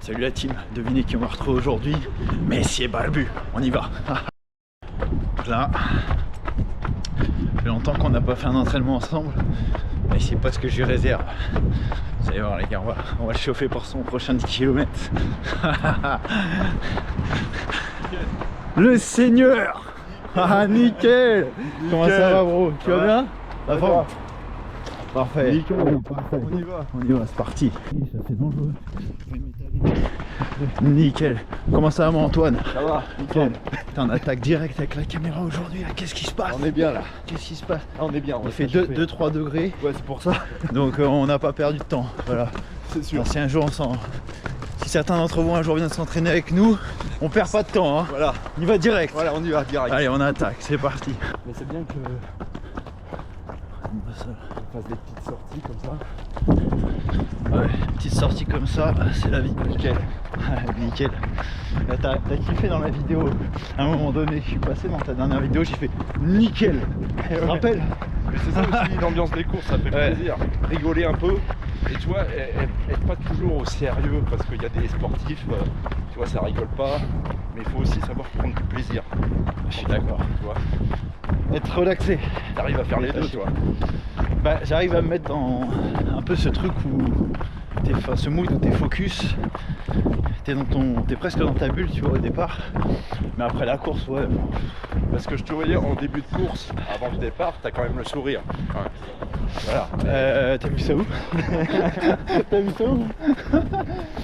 Salut la team, devinez qui on va retrouver aujourd'hui. Messi et Barbu, on y va. Là, ça fait longtemps qu'on n'a pas fait un entraînement ensemble, mais c'est pas ce que je lui réserve. Vous allez voir les gars, on va le chauffer pour son prochain 10 km. Le Seigneur. Ah nickel. Comment ça va bro? Tu vas bien? La forme? Parfait. Nickel. On y va, c'est parti. Ça c'est dangereux. Nickel. Comment ça va mon Antoine? Ça va, nickel. Putain, on attaque direct avec la caméra aujourd'hui. Qu'est-ce qui se passe? On est bien là. Qu'est-ce qui se passe? On est bien. Il fait 2-3 degrés. Ouais, c'est pour ça. Donc on n'a pas perdu de temps. Voilà. C'est sûr. Alors, si un jour si certains d'entre vous un jour viennent s'entraîner avec nous, on perd pas de temps. Hein. Voilà. On y va direct. Voilà, on y va direct. Allez, on attaque. C'est parti. Mais c'est bien que on fasse des petites sorties comme ça. Ouais, petite sortie comme ça, c'est la vie. Nickel. Nickel. T'as kiffé dans la vidéo. À un moment donné, je suis passé dans ta dernière vidéo, j'ai fait nickel. Tu te rappelles? Mais c'est ça aussi l'ambiance des courses, ça fait plaisir. Rigoler un peu. Et tu vois, être pas toujours au sérieux parce qu'il y a des sportifs, tu vois, ça rigole pas. Mais il faut aussi savoir prendre du plaisir. Je suis d'accord. Tu vois. Être relaxé. T'arrives à faire les deux, tu vois. Bah, j'arrive à me mettre dans un peu ce truc où ce mood où t'es focus, t'es presque dans ta bulle, tu vois, au départ. Mais après la course, ouais. Parce que je te voyais en début de course, avant le départ, t'as quand même le sourire. Ouais. Voilà. T'as vu ça où? T'as vu ça où?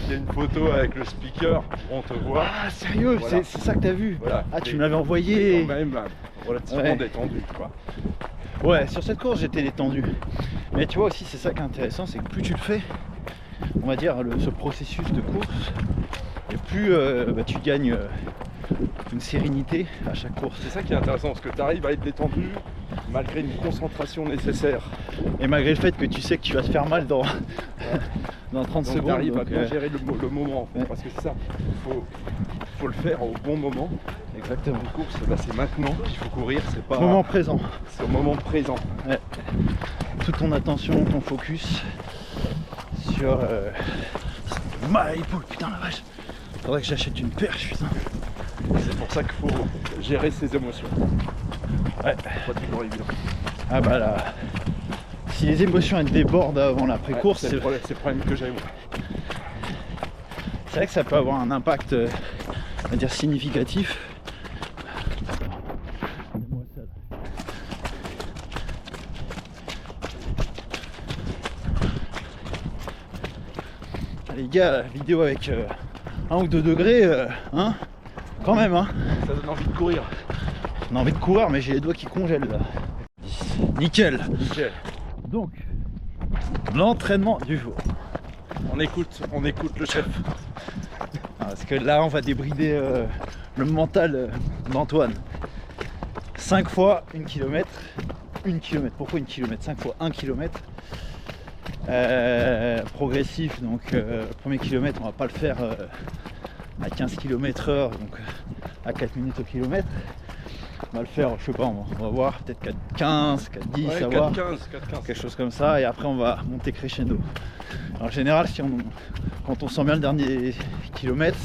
Il y a une photo avec le speaker, on te voit. Ah sérieux, voilà. C'est ça que t'as vu? Voilà. Ah tu me l'avais envoyé. Quand même relativement détendu, quoi. Ouais, sur cette course j'étais détendu. Mais tu vois aussi, c'est ça qui est intéressant, c'est que plus tu le fais, on va dire, ce processus de course, et plus tu gagnes une sérénité à chaque course. C'est ça qui est intéressant, parce que tu arrives à être détendu malgré une concentration nécessaire. Et malgré le fait que tu sais que tu vas te faire mal dans, dans 30 secondes. Tu arrives à bien gérer le moment, en fait, parce que c'est ça, il faut le faire au bon moment. Exactement. Une course, bah, c'est maintenant qu'il faut courir, c'est pas... Moment présent. C'est au moment présent. Ouais. Toute ton attention, ton focus sur... ma épaule, putain la vache. Faudrait que j'achète une perche, putain. C'est pour ça qu'il faut gérer ses émotions. Ouais. Pas toujours évident. Ah bah là... Si les émotions elles débordent avant l'après-course, c'est le problème que j'ai. C'est vrai que ça peut avoir un impact, on va dire, significatif. Les gars, la vidéo avec 1 ou 2 degrés, hein, quand même, hein. Ça donne envie de courir. On a envie de courir, mais j'ai les doigts qui congèlent là. Nickel. Nickel. Donc, l'entraînement du jour. On écoute le chef. Parce que là, on va débrider le mental d'Antoine. 5 fois 1 km. 1 km. Pourquoi 1 km? 5 fois 1 km. Progressif, donc premier kilomètre, on va pas le faire à 15 km/h, donc à 4 minutes au kilomètre. On va le faire, je sais pas, on va voir, peut-être 4,15, 4,10, ouais, savoir. 4,15, quelque chose comme ça, et après on va monter crescendo. Alors, en général, quand on sent bien le dernier kilomètre,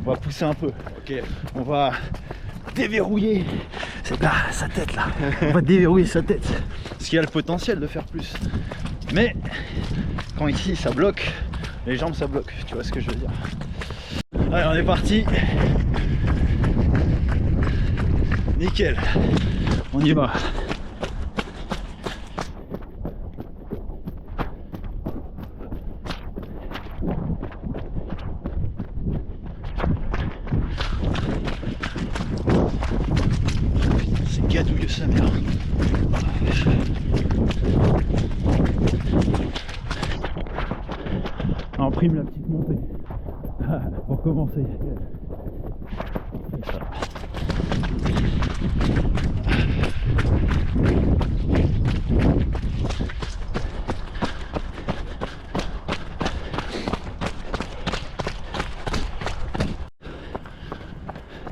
on va pousser un peu. Ok. On va déverrouiller sa tête là. On va déverrouiller sa tête. Parce qu'il y a le potentiel de faire plus. Mais quand ici ça bloque, les jambes ça bloque. Tu vois ce que je veux dire? Allez, on est parti. Nickel. On y va. C'est gadouilleux sa mère. On prime la petite montée pour commencer.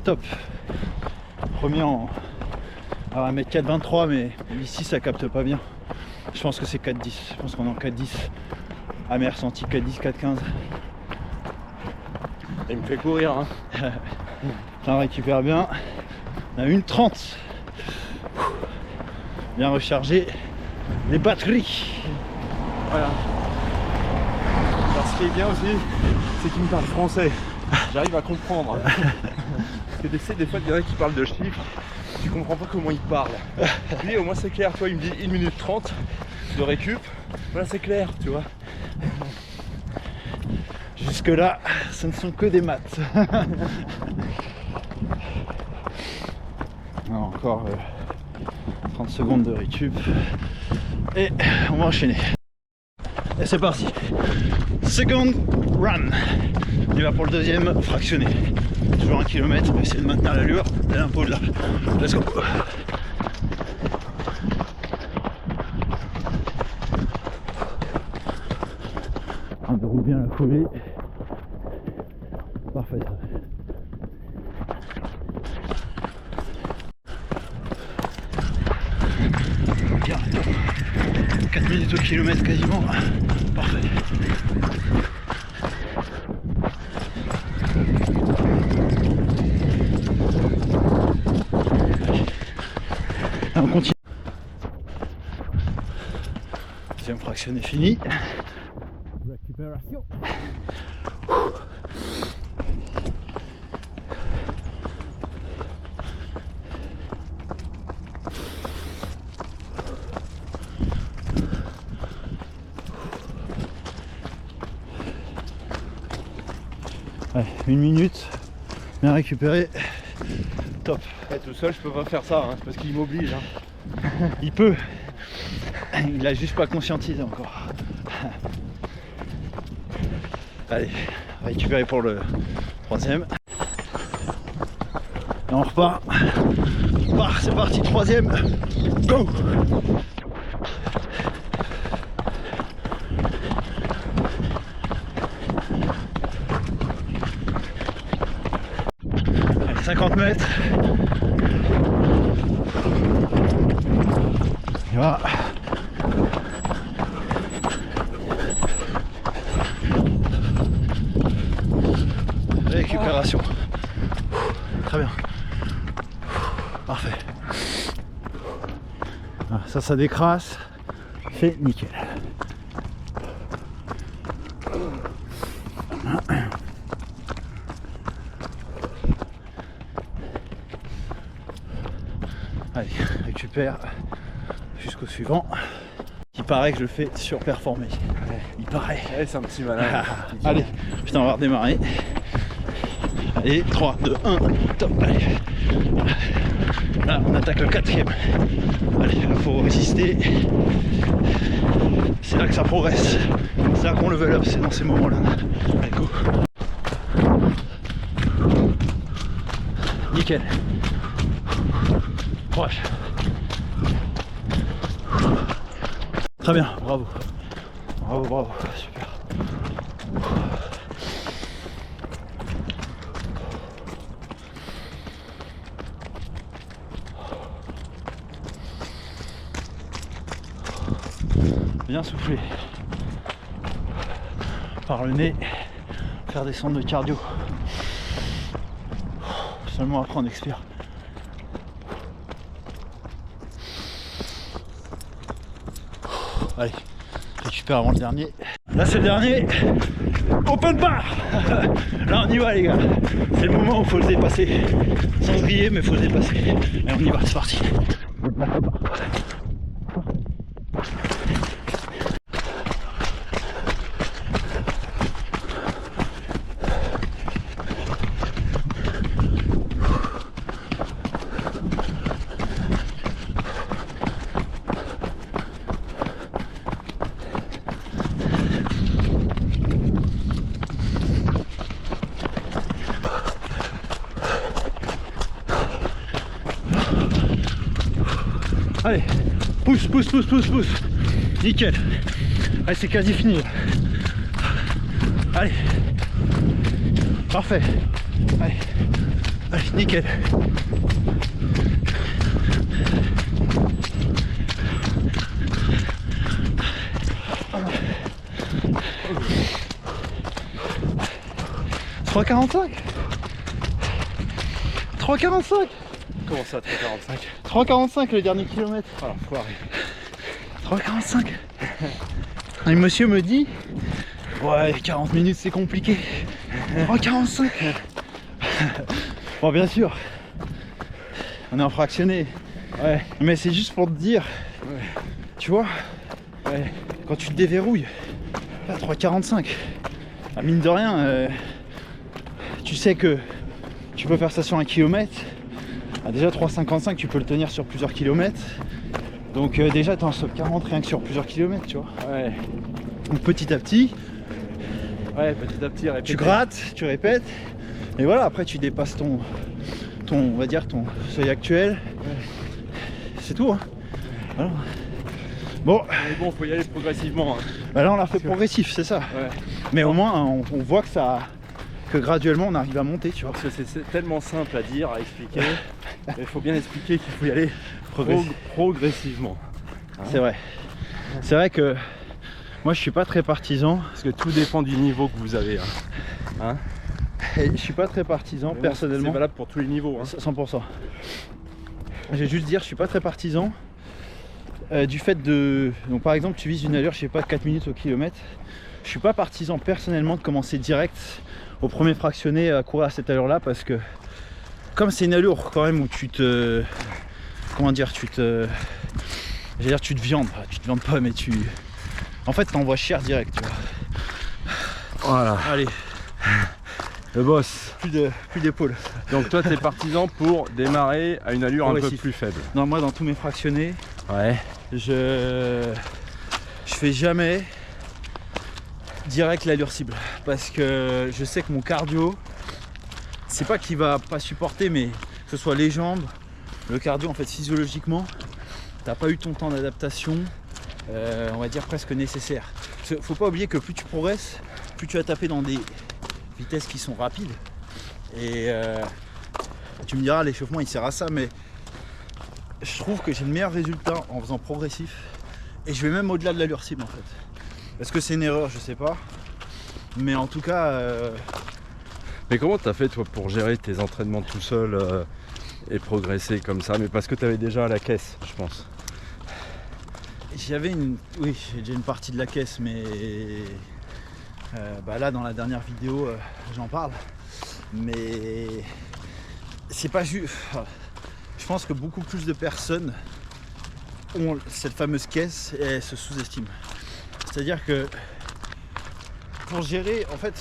Top. Premier en... Alors, on va mettre 4,23 mais ici ça capte pas bien. Je pense que c'est 4,10. Je pense qu'on est en 4,10. Ah mais ressenti 4,10, 4,15. Il me fait courir. Hein. On récupère bien. On a une 30. Bien rechargé les batteries. Voilà. Alors ce qui est bien aussi, c'est qu'il me parle français. J'arrive à comprendre. Parce que des fois, il y en a qui parlent de chiffres, tu comprends pas comment ils parlent. Lui, au moins c'est clair, toi, il me dit 1 minute 30 de récup. Voilà, c'est clair, tu vois. Jusque là, ce ne sont que des maths. Encore 30 secondes de récup. Et on va enchaîner. Et c'est parti. Second run. On y va pour le deuxième fractionné. Toujours 1 km, on va essayer de maintenir l'allure. Et un peu là. Let's go. On déroule bien la foulée. Parfait. Bien. 4 minutes au kilomètre quasiment. Parfait. On continue. Deuxième fraction est fini. Récupération. Ouais, 1 minute, bien récupéré, top. Et tout seul, je peux pas faire ça, hein, parce qu'il m'oblige. Hein. Il peut, il a juste pas conscientisé encore. Allez, récupérer pour le troisième. Et on repart. C'est parti, troisième. Go! Allez, 50 mètres. Et voilà. Récupération. Très bien. Parfait. Voilà, ça décrasse. C'est nickel. Allez, récupère jusqu'au suivant. Il paraît que je le fais surperformer. Il paraît. Ouais, c'est un petit malin. Allez, putain, on va redémarrer. Allez, 3, 2, 1, top, allez. Là, on attaque le quatrième. Allez, il faut résister. C'est là que ça progresse. C'est là qu'on level up, c'est dans ces moments-là. Allez, go. Nickel. Proche. Très bien, bravo. Bravo, super. Bien souffler par le nez, faire descendre le cardio. Seulement après on expire. Allez, récupère avant le dernier. Là c'est le dernier. Open bar. Là on y va les gars. C'est le moment où il faut le dépasser. Sans se griller mais il faut le dépasser. Et on y va, c'est parti. Allez, pousse. Nickel. Allez, c'est quasi fini. Allez. Parfait. Allez, nickel. 3,45. 3,45. Comment ça, 3,45? 3,45 le dernier kilomètre. Ah, foiré. 3,45. Et monsieur me dit, ouais, 40 minutes c'est compliqué. 3,45. Bon, bien sûr, on est en fractionné. Ouais. Mais c'est juste pour te dire, Ouais. tu vois, Ouais. quand tu te déverrouilles, là, 3,45. Mine de rien, tu sais que tu peux faire ça sur 1 kilomètre. Déjà 3,55 tu peux le tenir sur plusieurs kilomètres. Donc déjà t'es en sub 40 rien que sur plusieurs kilomètres, tu vois. Ouais. Donc petit à petit, Ouais, petit à petit, répéter. tu grattes, tu répètes. Et voilà, après tu dépasses ton on va dire ton seuil actuel. Ouais. C'est tout, hein. Voilà. Bon, Mais bon, faut y aller progressivement. Hein. bah là on l'a fait progressif, c'est ça. Ouais. Mais au moins on voit que graduellement on arrive à monter, tu vois. Parce que c'est tellement simple à dire, à expliquer. Mais il faut bien expliquer qu'il faut y aller progressivement. Hein. C'est vrai. C'est vrai que moi je suis pas très partisan. Parce que tout dépend du niveau que vous avez. Hein. Et je suis pas très partisan Mais bon, personnellement. c'est valable pour tous les niveaux. Hein. 100%. Je vais juste dire, je suis pas très partisan du fait de. Donc par exemple, tu vises une allure, je sais pas, 4 minutes au kilomètre. Je suis pas partisan personnellement de commencer direct au premier fractionné à courir à cette allure-là parce que comme c'est une allure quand même où tu te. Comment dire, tu te. J'allais dire, tu te viandes. Tu te viandes pas, mais tu. En fait, t'envoies cher direct, tu vois. Voilà. Allez, Le boss. plus d'épaule. Donc toi, t'es partisan pour démarrer à une allure un peu Progressif. plus faible. Non, moi, dans tous mes fractionnés, Ouais. je fais jamais direct l'allure cible parce que je sais que mon cardio, c'est pas qu'il va pas supporter, mais que ce soit les jambes, le cardio, en fait, physiologiquement, t'as pas eu ton temps d'adaptation, on va dire presque nécessaire. Parce que faut pas oublier que plus tu progresses, plus tu vas taper dans des vitesses qui sont rapides. Et tu me diras, l'échauffement il sert à ça, mais je trouve que j'ai le meilleur résultat en faisant progressif. Et je vais même au-delà de l'allure cible en fait. Est-ce que c'est une erreur? Je sais pas. Mais en tout cas, Mais comment t'as fait toi pour gérer tes entraînements tout seul et progresser comme ça? Mais parce que t'avais déjà la caisse, je pense. j'avais une. Oui, j'ai déjà une partie de la caisse, mais bah là dans la dernière vidéo j'en parle. Mais c'est pas juste. Je pense que beaucoup plus de personnes ont cette fameuse caisse et elles se sous-estiment. C'est-à-dire que pour gérer, en fait,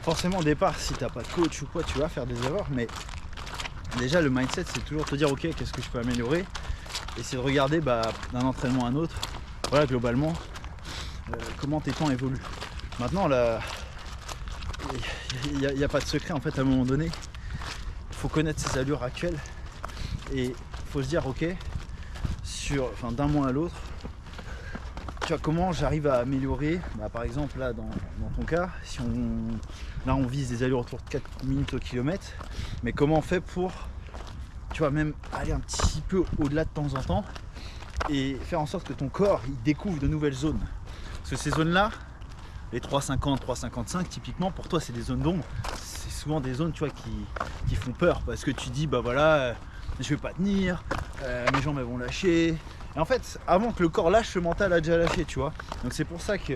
forcément au départ, si t'as pas de coach ou quoi, tu vas faire des erreurs, mais déjà le mindset c'est toujours te dire ok, qu'est-ce que je peux améliorer, et c'est de regarder d'un entraînement à un autre, voilà globalement comment tes temps évoluent. Maintenant là, il n'y a pas de secret en fait, à un moment donné, il faut connaître ses allures actuelles et il faut se dire ok, d'un mois à l'autre, tu vois, comment j'arrive à améliorer, par exemple là dans ton cas, si on vise des allures autour de 4 minutes au kilomètre, mais comment on fait pour, tu vois, même aller un petit peu au-delà de temps en temps et faire en sorte que ton corps il découvre de nouvelles zones. Parce que ces zones là, les 3,50, 3,55 typiquement, pour toi c'est des zones d'ombre, c'est souvent des zones, tu vois, qui font peur parce que tu dis bah voilà, je vais pas tenir, mes jambes elles vont lâcher. Et en fait, avant que le corps lâche, le mental a déjà lâché, tu vois. Donc c'est pour ça que,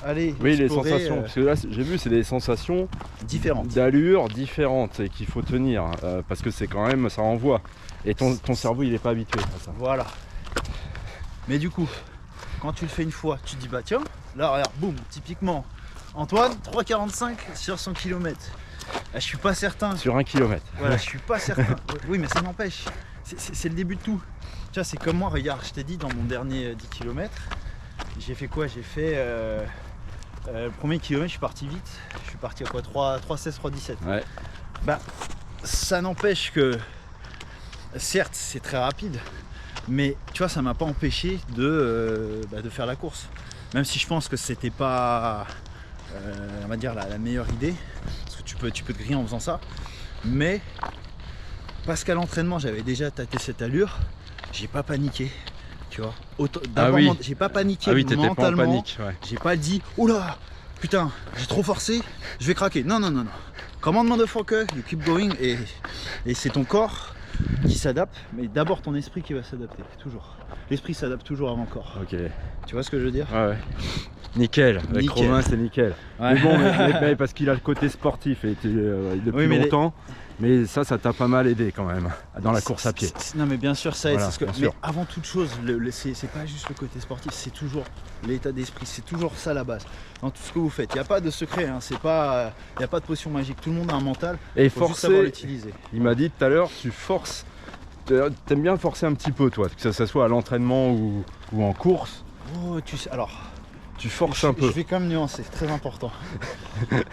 allez, Oui, les explorer, sensations. Parce que là, j'ai vu, c'est des sensations différentes. d'allure différentes et qu'il faut tenir. Parce que c'est quand même, ça envoie. Et ton cerveau, il est pas habitué à ça. Voilà. Mais du coup, quand tu le fais une fois, tu te dis bah tiens, là regarde, boum, typiquement, Antoine, 3,45 sur 100 km. Là, je suis pas certain. Sur 1 kilomètre. Voilà, je suis pas certain. Oui, mais ça n'empêche. C'est le début de tout. Tu vois, c'est comme moi, regarde, je t'ai dit, dans mon dernier 10 km, j'ai fait quoi? J'ai fait le premier kilomètre, je suis parti vite. Je suis parti à quoi? 3,16, 3,17. Ouais. Bah, ça n'empêche que, certes, c'est très rapide, mais tu vois, ça m'a pas empêché de faire la course. Même si je pense que c'était pas, on va dire, la meilleure idée, parce que tu peux te griller en faisant ça. Mais parce qu'à l'entraînement, j'avais déjà tâté cette allure, j'ai pas paniqué, tu vois. Ah oui. J'ai pas paniqué Ah oui, t'étais pas en mentalement. panique. Ouais. J'ai pas dit, oula, putain, j'ai trop forcé, je vais craquer. Non, non, non, non. Command motherfucker, you keep going, et c'est ton corps qui s'adapte, mais d'abord ton esprit qui va s'adapter, toujours. L'esprit s'adapte toujours avant le corps. Ok. Tu vois ce que je veux dire? Ouais. Nickel, avec Nickel. Romain c'est nickel. Ouais. Mais bon, mais parce qu'il a le côté sportif et depuis Oui, mais longtemps, mais ça t'a pas mal aidé quand même dans la course à pied. Non mais bien sûr ça aide, Voilà, c'est ce que... bien mais sûr. avant toute chose, c'est pas juste le côté sportif, c'est toujours l'état d'esprit, c'est toujours ça la base. Dans tout ce que vous faites, il n'y a pas de secret, hein, il n'y a pas de potion magique, tout le monde a un mental, Et faut juste savoir forcer, l'utiliser. il m'a dit tout à l'heure, tu forces, t'aimes bien forcer un petit peu toi, que ça soit à l'entraînement ou en course, Oh, tu sais, alors... tu forces un peu. Je vais quand même nuancer, c'est très important.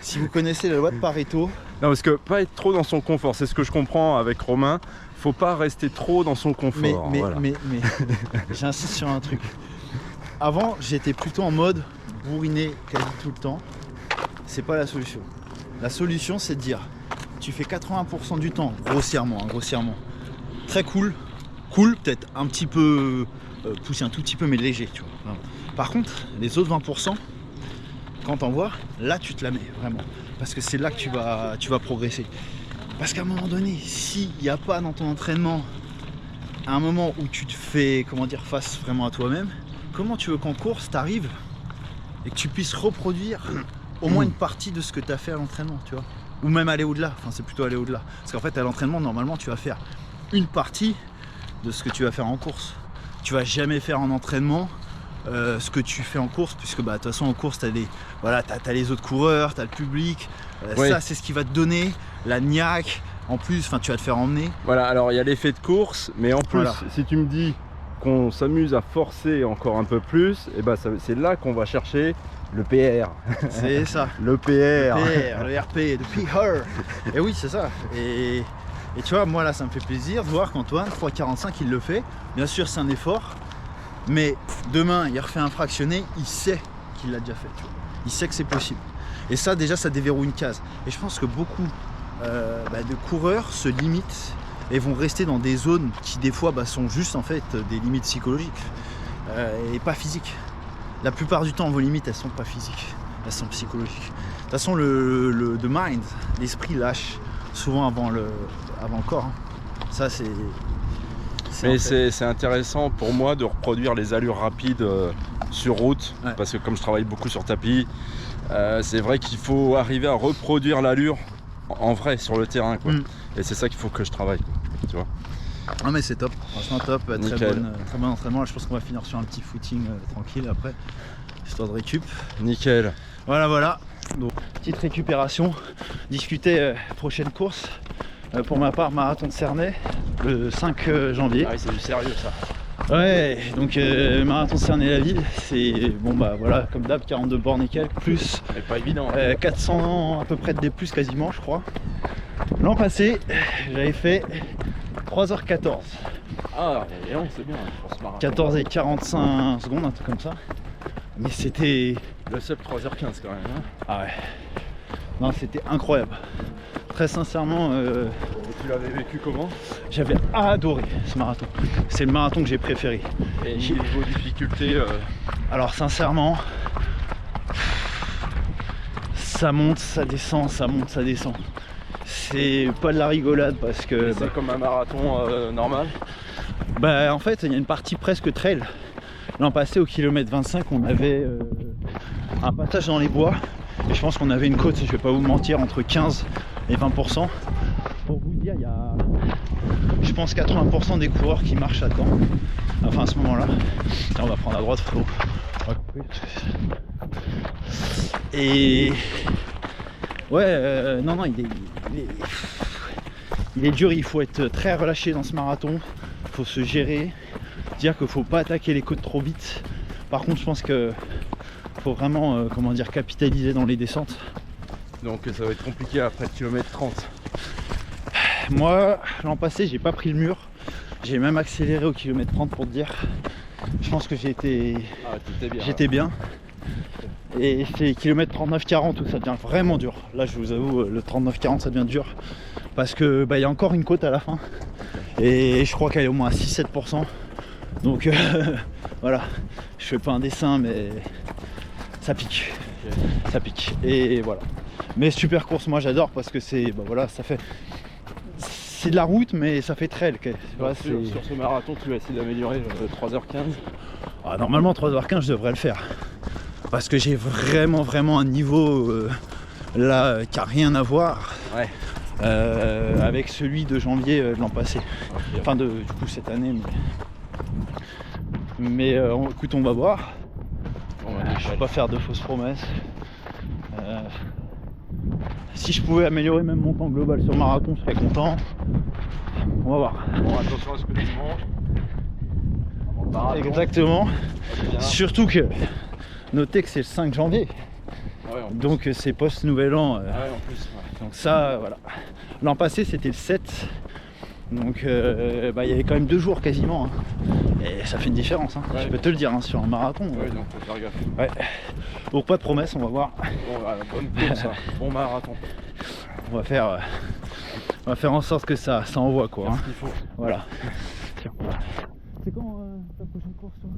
Si vous connaissez la loi de Pareto, Non, parce que pas être trop dans son confort, c'est ce que je comprends avec Romain, faut pas rester trop dans son confort. mais voilà. j'insiste sur un truc. Avant, j'étais plutôt en mode bourriné quasi tout le temps. C'est pas la solution. La solution, c'est de dire, tu fais 80% du temps, grossièrement, très cool, peut-être un petit peu poussé un tout petit peu, mais léger, tu vois. Vraiment. Par contre, les autres 20%, quand t'en vois, là tu te la mets vraiment, parce que c'est là que tu vas progresser. Parce qu'à un moment donné, s'il n'y a pas dans ton entraînement un moment où tu te fais, comment dire, face vraiment à toi-même, comment tu veux qu'en course t'arrives et que tu puisses reproduire au moins une partie de ce que tu as fait à l'entraînement, tu vois, ou même aller au-delà. Enfin, c'est plutôt aller au-delà, parce qu'en fait à l'entraînement normalement tu vas faire une partie de ce que tu vas faire en course. Tu vas jamais faire en entraînement ce que tu fais en course, puisque bah, de toute façon en course t'as les autres coureurs, t'as le public, Oui. Ça c'est ce qui va te donner la niaque. En plus, enfin, tu vas te faire emmener. Voilà, alors il y a l'effet de course, mais en plus, Voilà. si tu me dis qu'on s'amuse à forcer encore un peu plus, et ben c'est là qu'on va chercher le PR. C'est ça. Le PR. Le RP, le PR. Et oui, c'est ça. Et tu vois, moi là, ça me fait plaisir de voir qu'Antoine, 3,45, il le fait. Bien sûr, c'est un effort. Mais demain, il refait un fractionné, il sait qu'il l'a déjà fait. Tu vois. Il sait que c'est possible. Et ça, déjà, ça déverrouille une case. Et je pense que beaucoup de coureurs se limitent et vont rester dans des zones qui, des fois, sont juste en fait des limites psychologiques et pas physiques. La plupart du temps, vos limites, elles sont pas physiques, elles sont psychologiques. De toute façon, the mind, l'esprit lâche souvent avant le corps. Hein. Ça, c'est... Mais c'est intéressant pour moi de reproduire les allures rapides sur route, Ouais. parce que comme je travaille beaucoup sur tapis, c'est vrai qu'il faut arriver à reproduire l'allure en vrai sur le terrain, quoi. Et c'est ça qu'il faut que je travaille, quoi, tu vois. Ah mais c'est top, franchement top, très Nickel. bon entraînement. Là, je pense qu'on va finir sur un petit footing tranquille après, histoire de récup. Nickel. Voilà. Donc, petite récupération, discuter prochaine course. Pour ma part, marathon de Cernay, le 5 janvier. Ah oui, c'est du sérieux ça. Ouais, donc marathon de Cernay-la-Ville, c'est bon bah voilà, comme d'hab, 42 bornes et quelques, plus C'est pas évident. 400 à peu près de D+, quasiment je crois. L'an passé, j'avais fait 3h14. Ah, c'est bien pour ce marathon. 14 et 45 secondes, un truc comme ça. Mais c'était... Le sub 3h15 quand même. Hein. Ah ouais. Non, c'était incroyable. Très sincèrement, Et tu l'avais vécu comment? j'avais adoré ce marathon. C'est le marathon que j'ai préféré. Et niveau difficulté Alors sincèrement, ça monte, ça descend, ça monte, ça descend. C'est pas de la rigolade parce que... c'est comme un marathon normal. Bah en fait il y a une partie presque trail. L'an passé au kilomètre 25 on avait un passage dans les bois et je pense qu'on avait une côte, je vais pas vous mentir, entre 15 et 20%. Pour vous dire, il y a je pense 80% des coureurs qui marchent à temps. Enfin à ce moment là. Tiens, on va prendre à droite frérot. Et ouais non il est dur, il faut être très relâché dans ce marathon, il faut se gérer, dire qu'il faut pas attaquer les côtes trop vite. Par contre je pense que faut vraiment capitaliser dans les descentes. Donc ça va être compliqué après le kilomètre 30. Moi l'an passé j'ai pas pris le mur, j'ai même accéléré au kilomètre 30 pour te dire. Je pense que j'étais bien. Et c'est kilomètre 39-40 où ça devient vraiment dur. Là je vous avoue, le 39-40 ça devient dur. Parce que y a encore une côte à la fin. Et je crois qu'elle est au moins à 6-7%. Donc voilà, je fais pas un dessin mais ça pique. Ça pique. Et voilà. Mais super course, moi j'adore parce que c'est, bah voilà, ça fait, c'est de la route, mais ça fait trail. Tu vois, sur ce marathon, tu vas essayer d'améliorer 3h15. Ah, normalement 3h15 je devrais le faire. Parce que j'ai vraiment un niveau là qui a rien à voir. Ouais. Avec celui de janvier de l'an passé. Okay. Enfin du coup cette année. Mais écoute, on va voir. Je ne vais pas faire de fausses promesses. Si je pouvais améliorer même mon temps global sur marathon, je serais content. On va voir. Bon, attention à ce que tu manges. Exactement. Surtout que notez que c'est le 5 janvier. Ouais, donc c'est post nouvel an. En plus, ouais. Donc ça, voilà. L'an passé c'était le 7. Donc il y avait quand même 2 jours quasiment. Hein. Et ça fait une différence. Hein. Ouais. Je peux te le dire hein, sur un marathon. Ouais, donc faut faire gaffe. Ouais. Donc pas de promesses, on va voir. Bon, bonne course, hein. Bon marathon. On va faire en sorte que ça envoie quoi. Hein. Il faut. Voilà. C'est quand ta prochaine course toi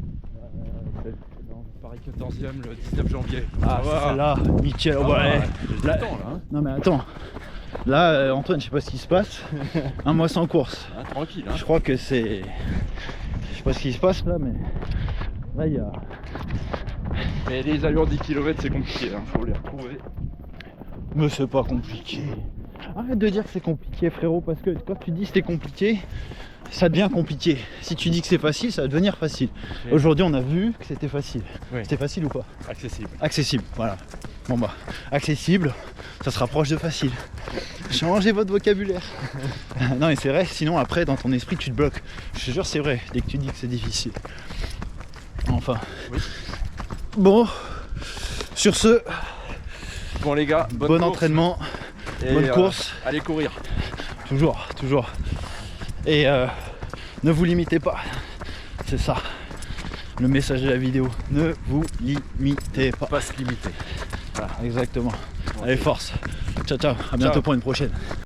Paris 14e le 19 janvier. Ah celle-là, nickel. Ouais. Là, temps, là, hein. Non mais attends. Là Antoine, je sais pas ce qui se passe. Un mois sans course. Ah, tranquille. Hein. Je crois que c'est. Je sais pas ce qui se passe là, mais là il y a. Mais les allures 10 km c'est compliqué, hein. Faut les retrouver. Mais c'est pas compliqué. Arrête de dire que c'est compliqué frérot, parce que quand tu dis que c'est compliqué, ça devient compliqué. Si tu dis que c'est facile, ça va devenir facile. Okay. Aujourd'hui on a vu que c'était facile. Oui. C'était facile ou pas? Accessible. Accessible, voilà. Bon bah, accessible, ça se rapproche de facile. Changez votre vocabulaire. Non mais c'est vrai, sinon après dans ton esprit tu te bloques. Je te jure c'est vrai, dès que tu dis que c'est difficile. Enfin. Oui. Bon, sur ce, bon les gars, bon entraînement, bonne course. Allez courir. Toujours. Et ne vous limitez pas. C'est ça, le message de la vidéo. Ne vous limitez pas. Pas se limiter. Voilà, exactement. Allez, force. Ciao, à bientôt pour une prochaine.